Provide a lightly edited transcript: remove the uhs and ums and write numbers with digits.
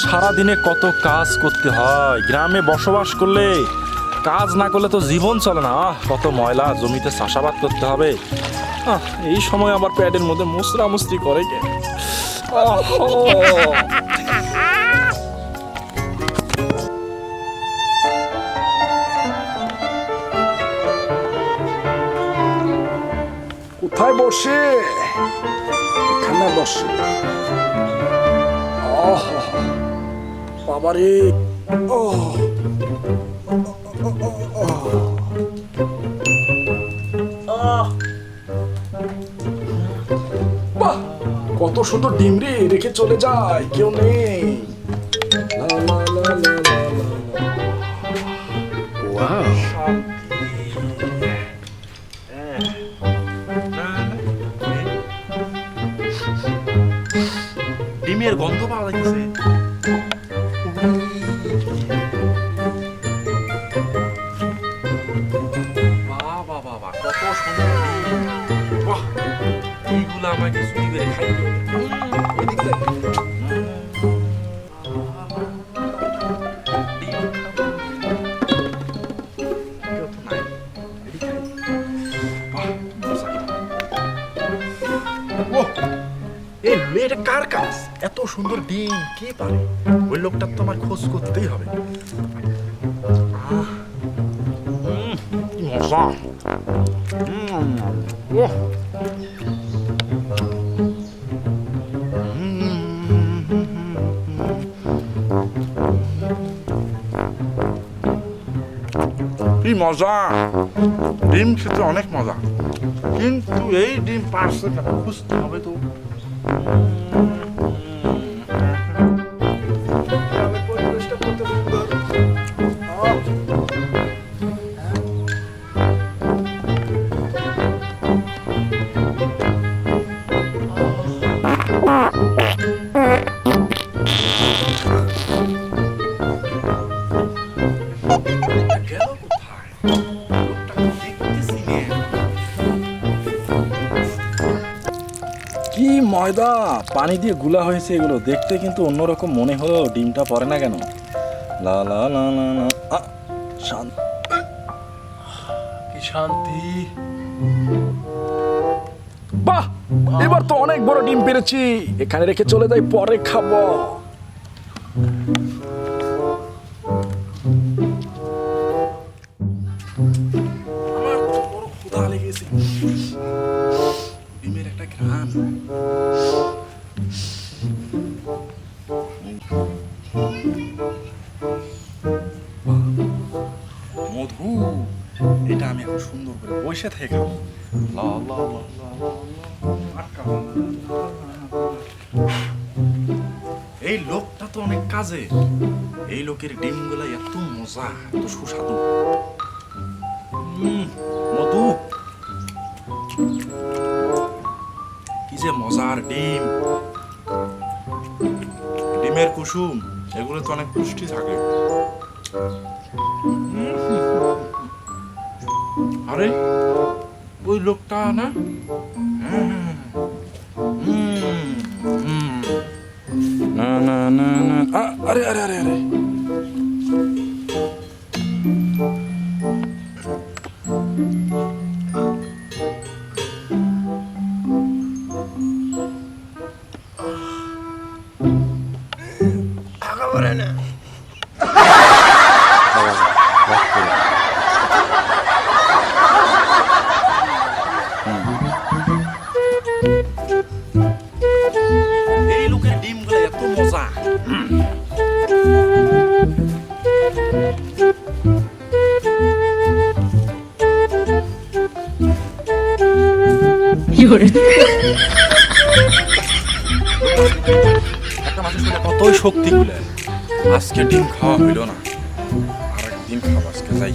সারাদিনে কত কাজ করতে হয়, গ্রামে বসবাস করলে কাজ না করলে তো জীবন চলে না। কত ময়লা, জমিতে চাষাবাদ করতে হবে। এই সময় আমার প্যাডের মধ্যে মুসরা মুসরি করে কে। কোথায় বসে? এখানে বসে। বাবারে, বাহ, কত সুন্দর ডিম রে, রেখে চলে যায়, কেউ নেই। ডিমের গন্ধ পাওয়া যাচ্ছে। কত সুন্দর ডিম। বাহ, এইগুলো আমাকে চুরি করে খাইতে হবে। এটা কার কাজ? এত সুন্দর ডিম কে পারে? ওই লোকটার তো আমার খোঁজ করতেই হবে। মজা। কি মজা, ডিম খেতে অনেক মজা, কিন্তু এই ডিম পার্সেল খুঁজতে হবে তো। কি ময়দা, পানি দিয়ে গুলা হয়েছে এগুলো। দেখতে কিন্তু অন্যরকম মনে হলো, ডিমটা পড়ে না কেন? লা লা লা লা লা। কি শান্তি। বাহ, এবার তো অনেক বড় ডিম পেরেছি। এখানে রেখে চলে যাই, পরে খাবো। আমার তো বড় ক্ষুধা লেগেছে। ডিমের একটা ঘ্রাণ। মধু, এটা আমি এখন সুন্দর করে বসে থেকে খাবো। এই লোকটা তো অনেক কাজে। এই লোকের ডিমগুলা এত মজা, এত সুস্বাদু। মধু, কি যে মজার ডিম। ডিমের কুসুম, এগুলো তো অনেক পুষ্টি থাকে। আরে ওই লোকটা না? না না না না, আরে আরে আরে আরে, না এই লোকের ডিমগুলো এত মজা। একটা মাছের শরীরে কতই শক্তি গুলো। আজকে ডিম খাওয়া হইল না, আর এক ডিম খাওয়া আজকে যাই।